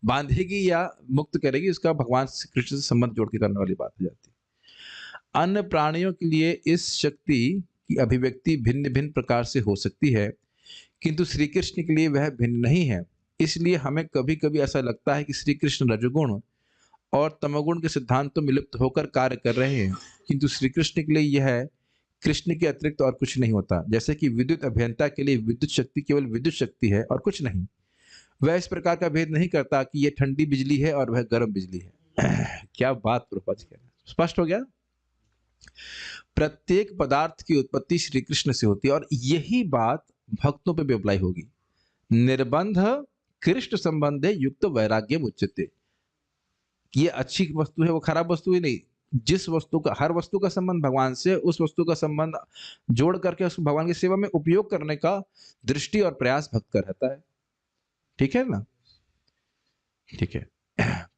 [SPEAKER 1] बांधेगी या मुक्त करेगी। उसका भगवान श्री कृष्ण से संबंध जोड़ के करने वाली बात हो जाती है। अन्य प्राणियों के लिए इस शक्ति की अभिव्यक्ति भिन्न भिन्न प्रकार से हो सकती है, किंतु श्री कृष्ण के लिए वह भिन्न नहीं है। इसलिए हमें कभी कभी ऐसा लगता है कि श्री कृष्ण रजोगुण और तमोगुण के सिद्धांतों में लिप्त होकर कार्य कर रहे हैं, किंतु श्री कृष्ण के लिए यह कृष्ण के अतिरिक्त और कुछ नहीं होता। जैसे कि विद्युत अभियंता के लिए विद्युत शक्ति केवल विद्युत शक्ति है और कुछ नहीं। वह इस प्रकार का भेद नहीं करता कि यह ठंडी बिजली है और वह गर्म बिजली है। क्या बात प्रभुपाद जी कह रहे हैं, स्पष्ट हो गया। प्रत्येक पदार्थ की उत्पत्ति श्री कृष्ण से होती है और यही बात भक्तों पर भी अप्लाई होगी। निर्बंध कृष्ण संबंधे युक्त वैराग्यम उच्यते। ये अच्छी वस्तु है, वो खराब वस्तु ही नहीं। जिस वस्तु का, हर वस्तु का संबंध भगवान से, उस वस्तु का संबंध जोड़ करके उसको भगवान की सेवा में उपयोग करने का दृष्टि और प्रयास भक्त का रहता है। ठीक है ना? ठीक है।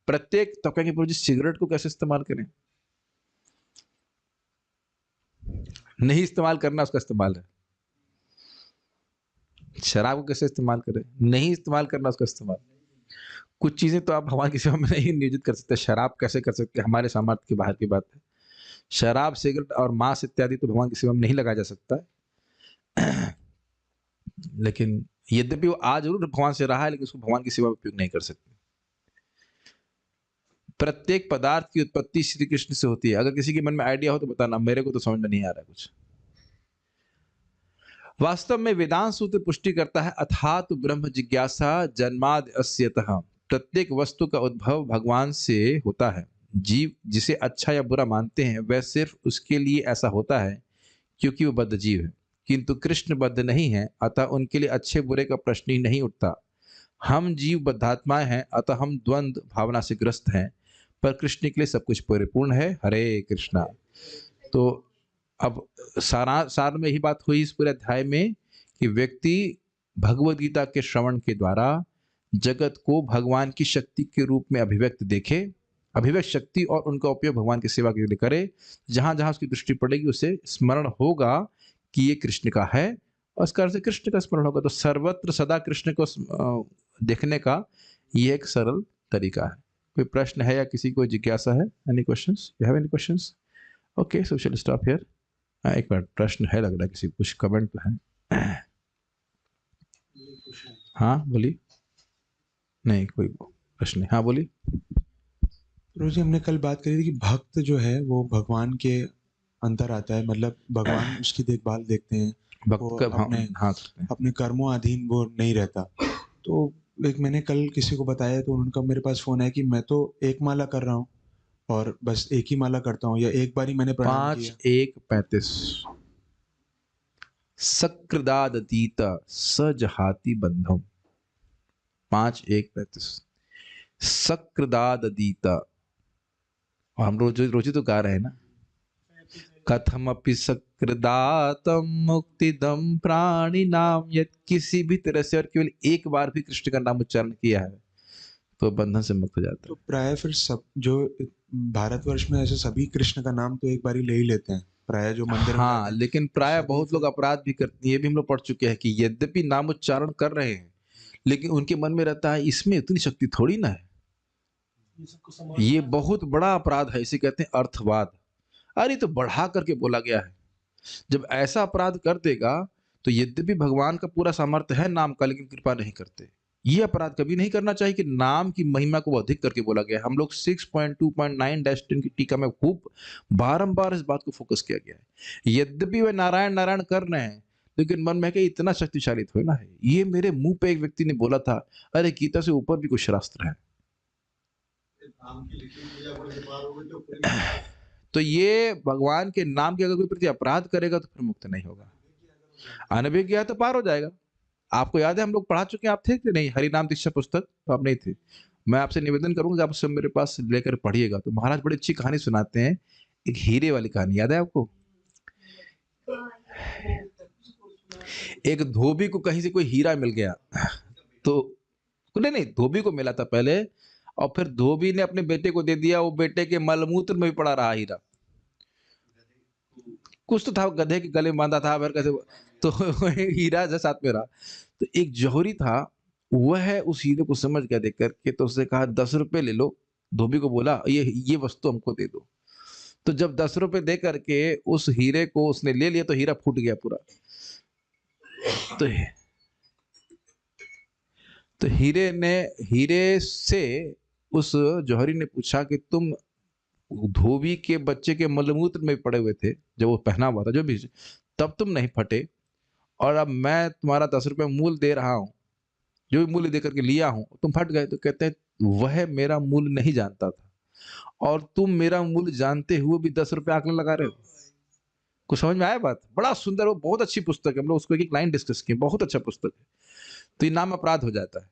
[SPEAKER 1] प्रत्येक, तो कहेंगे प्रभु जी सिगरेट को कैसे इस्तेमाल करें? नहीं इस्तेमाल करना उसका इस्तेमाल है। शराब को कैसे इस्तेमाल करें? नहीं इस्तेमाल करना उसका इस्तेमाल। कुछ चीजें तो आप भगवान की सेवा में नहीं नियोजित कर सकते। शराब कैसे कर सकते? हमारे सामर्थ्य के बाहर की बात है। शराब, सिगरेट और मांस इत्यादि तो भगवान की सेवा में नहीं लगाया जा सकता है। लेकिन यद्यपि वो आज जरूर भगवान से रहा है, लेकिन उसको भगवान की सेवा में उपयोग नहीं कर सकते। प्रत्येक पदार्थ की उत्पत्ति श्री कृष्ण से होती है। अगर किसी के मन में आइडिया हो तो बताना, मेरे को तो समझ में नहीं आ रहा कुछ। वास्तव में वेदांत सूत्र पुष्टि करता है, अथात ब्रह्म जिज्ञासा जन्माद अस्यतः। प्रत्येक वस्तु का उद्भव भगवान से होता है। जीव जिसे अच्छा या बुरा मानते हैं वह सिर्फ उसके लिए ऐसा होता है क्योंकि वो बद्ध जीव है, किंतु कृष्ण बद्ध नहीं है, अतः उनके लिए अच्छे बुरे का प्रश्न ही नहीं उठता। हम जीव बद्धात्माएं हैं, अतः हम द्वंद्व भावना से ग्रस्त हैं, पर कृष्ण के लिए सब कुछ परिपूर्ण है। हरे कृष्णा। तो अब सार में यही बात हुई इस पूरे अध्याय में कि व्यक्ति भगवद गीता के श्रवण के द्वारा जगत को भगवान की शक्ति के रूप में अभिव्यक्त देखे, अभिव्यक्त शक्ति, और उनका उपयोग भगवान की सेवा के लिए करे। जहां जहां उसकी दृष्टि पड़ेगी उसे स्मरण होगा कि ये कृष्ण का है, और इस कारण से कृष्ण का स्मरण होगा। तो सर्वत्र सदा कृष्ण को देखने का ये एक सरल तरीका है। कोई प्रश्न है या किसी को जिज्ञासा है? Any questions? You have any questions? Okay, so shall stop here. एक मिनट, प्रश्न है लग रहा है किसी को, कुछ कमेंट तो है? हाँ बोलिए। नहीं कोई प्रश्न नहीं, हाँ बोलिए।
[SPEAKER 2] रोज हमने कल बात करी थी कि भक्त जो है वो भगवान के अंतर आता है, मतलब भगवान उसकी देखभाल देखते हैं,
[SPEAKER 1] भक्त
[SPEAKER 2] वो
[SPEAKER 1] का
[SPEAKER 2] अपने अपने कर्मों अधीन वो नहीं रहता। तो एक मैंने कल किसी को बताया तो उनका मेरे पास फोन है कि मैं तो एक माला कर रहा हूँ और बस एक ही माला करता हूँ, या एक बार ही मैंने प्रणाम किया।
[SPEAKER 1] 5:1:35 सकृदादतीत सजहाति बंधम। 5:1:35 सकृदादतीत। और हम रोज तो गा रहे हैं ना, कथमपि सकृदातम मुक्तिदम प्राणिनाम। यदि किसी भी तरह से और केवल एक बार भी कृष्ण का नाम उच्चारण किया है तो बंधन से मुक्त हो जाता है।
[SPEAKER 2] तो प्राय फिर सब जो भारतवर्ष में ऐसे सभी कृष्ण का नाम तो एक बार ही ले ही लेते हैं प्राय, जो मंदिर में
[SPEAKER 1] हाँ,
[SPEAKER 2] जाते हैं।
[SPEAKER 1] लेकिन प्राय
[SPEAKER 2] सभी
[SPEAKER 1] बहुत लोग अपराध भी करते हैं। ये भी हम लोग पढ़ चुके हैं कि यद्यपि नाम उच्चारण कर रहे हैं, लेकिन उनके मन में रहता है इसमें इतनी शक्ति थोड़ी ना है, ये बहुत बड़ा अपराध है, इसे कहते हैं अर्थवाद। अरे तो बढ़ा करके बोला गया है। जब ऐसा अपराध कर देगा तो यद्यपि भगवान का पूरा सामर्थ्य है नाम का, लेकिन कृपा नहीं करते। ये अपराध कभी नहीं करना चाहिए कि नाम की महिमा को अधिक करके बोला गया है। हम लोग 6.2.9-10 की टीका में खूब बारंबार इस बात को फोकस किया गया है। यद्यपि वे नारायण नारायण कर रहे हैं, लेकिन मन में कि इतना शक्तिशाली थोड़ी ना है। ये मेरे मुंह पे एक व्यक्ति ने बोला था, अरे गीता से ऊपर भी कुछ शास्त्र है। तो ये भगवान के नाम के अगर कोई प्रति अपराध करेगा तो फिर मुक्त नहीं होगा। अनभिज्ञ तो पार हो जाएगा। आपको याद है हम लोग पढ़ा चुके हैं, आप थे कि नहीं? हरिनाम दीक्षा पुस्तक तो आप नहीं थे। मैं आपसे निवेदन करूंगा आप सब मेरे पास लेकर पढ़िएगा। तो महाराज बड़ी अच्छी कहानी सुनाते हैं, एक हीरे वाली कहानी, याद है आपको? एक धोबी को कहीं से कोई हीरा मिल गया, तो नहीं धोबी को मिला था पहले, और फिर धोबी ने अपने बेटे को दे दिया। वो बेटे के मलमूत्र में भी पड़ा रहा हीरा। कुछ तो था, गधे के गले में बांधा था, फिर कैसे तो हीरा जो साथ में रहा। तो एक जौहरी था, वह उस हीरे को समझ गया देख करके, तो उसने कहा 10 रुपए ले लो। धोबी को बोला ये वस्तु हमको दे दो। तो जब 10 रुपए दे करके उस हीरे को उसने ले लिया तो हीरा फूट गया पूरा। तो हीरे से उस जौहरी ने पूछा कि तुम धोबी के बच्चे के मलमूत्र में पड़े हुए थे जब वो पहना हुआ था, जो भी, तब तुम नहीं फटे, और अब मैं तुम्हारा 10 रुपये मूल दे रहा हूँ, जो भी मूल्य देकर के लिया हूँ, तुम फट गए। तो कहते हैं वह मेरा मूल्य नहीं जानता था, और तुम मेरा मूल्य जानते हुए भी 10 रुपये आंकलन लगा रहे हो। कुछ समझ में आया बात? बड़ा सुंदर, वो बहुत अच्छी पुस्तक है, हम लोग उसको एक लाइन डिस्कस किए, बहुत अच्छा पुस्तक है। तो ये नाम अपराध हो जाता है।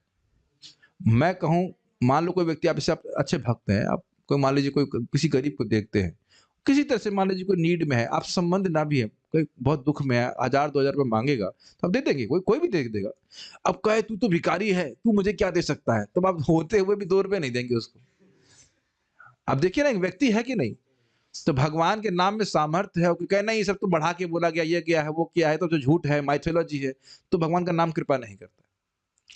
[SPEAKER 1] मैं कहूँ, मान लो कोई व्यक्ति, आप जैसे आप अच्छे भक्त हैं, आप कोई मान लीजिए कोई किसी गरीब को देखते हैं, किसी तरह से मान लीजिए कोई नीड में है, आप संबंध ना भी है, कोई बहुत दुख में है, 1000-2000 रुपये मांगेगा तो आप दे देंगे, कोई भी दे देगा। अब कहे तू तो भिखारी है, तू मुझे क्या दे सकता है, तब आप होते हुए भी 2 रुपये नहीं देंगे उसको। आप देखिए ना, एक व्यक्ति है कि नहीं? तो भगवान के नाम में सामर्थ्य है, कहे नहीं सब तो बढ़ा के बोला गया, ये क्या है, वो क्या है, तो जो झूठ है, माइथोलॉजी है, तो भगवान का नाम कृपा नहीं करता।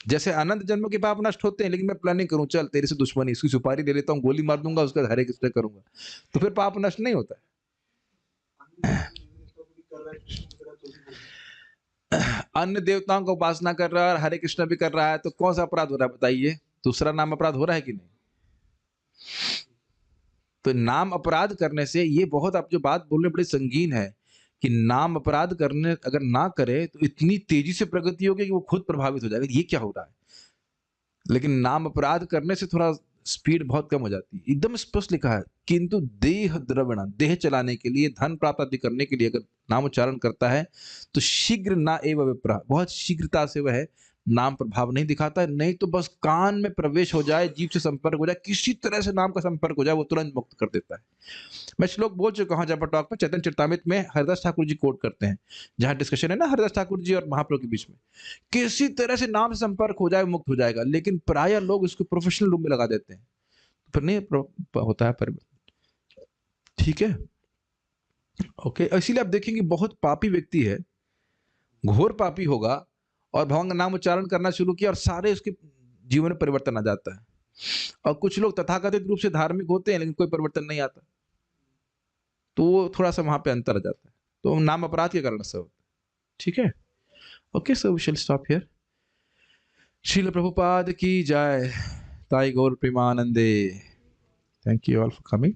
[SPEAKER 1] जैसे अनंत जन्मों के पाप नष्ट होते हैं, लेकिन मैं प्लानिंग करूं, चल तेरे से दुश्मनी, इसकी सुपारी ले लेता हूं, गोली मार दूंगा, उसका हरे कृष्ण करूंगा, तो फिर पाप नष्ट नहीं होता है। अन्य देवताओं का उपासना कर रहा है और हरे कृष्ण भी कर रहा है, तो कौन सा अपराध हो रहा है बताइए? दूसरा नाम अपराध हो रहा है कि नहीं? तो नाम अपराध करने से, ये बहुत, आप जो बात बोल रहे हैं बड़ी संगीन है, कि नाम अपराध करने अगर ना करे तो इतनी तेजी से प्रगति होगी कि वो खुद प्रभावित हो जाएगा, ये क्या हो रहा है। लेकिन नाम अपराध करने से थोड़ा स्पीड बहुत कम हो जाती है। एकदम स्पष्ट लिखा है, किंतु देह द्रवण, देह चलाने के लिए, धन प्राप्त आदि करने के लिए अगर नाम उच्चारण करता है तो शीघ्र ना एव विप्रा, बहुत शीघ्रता से वह नाम प्रभाव नहीं दिखाता है। नहीं तो बस कान में प्रवेश हो जाए, जीभ से संपर्क हो जाए, किसी तरह से नाम का संपर्क हो जाए, वो तुरंत मुक्त कर देता है। मैं श्लोक बोल चुका हूँ जब टॉक में, चैतन्य चरितामृत में हरिदास ठाकुर जी कोट करते हैं, जहाँ डिस्कशन है ना हरिदास ठाकुर जी और महाप्रभु के बीच में, किसी तरह से नाम से संपर्क हो जाए, मुक्त हो जाएगा। लेकिन प्राय लोग इसको प्रोफेशनल रूप में लगा देते हैं, फिर नहीं होता है परिवर्तन। ठीक है, ओके। इसीलिए आप देखेंगे बहुत पापी व्यक्ति है, घोर पापी होगा, और भगवान का नाम उच्चारण करना शुरू किया और सारे उसके जीवन में परिवर्तन आ जाता है। और कुछ लोग तथाकथित रूप से धार्मिक होते हैं लेकिन कोई परिवर्तन नहीं आता, तो वो थोड़ा सा वहां पे अंतर आ जाता है। तो नाम अपराध के कारण से होता है। ठीक है, okay, so we shall stop here. Srila Prabhupada की जय। ताई गौर प्रेमानंदे। Thank you all for coming.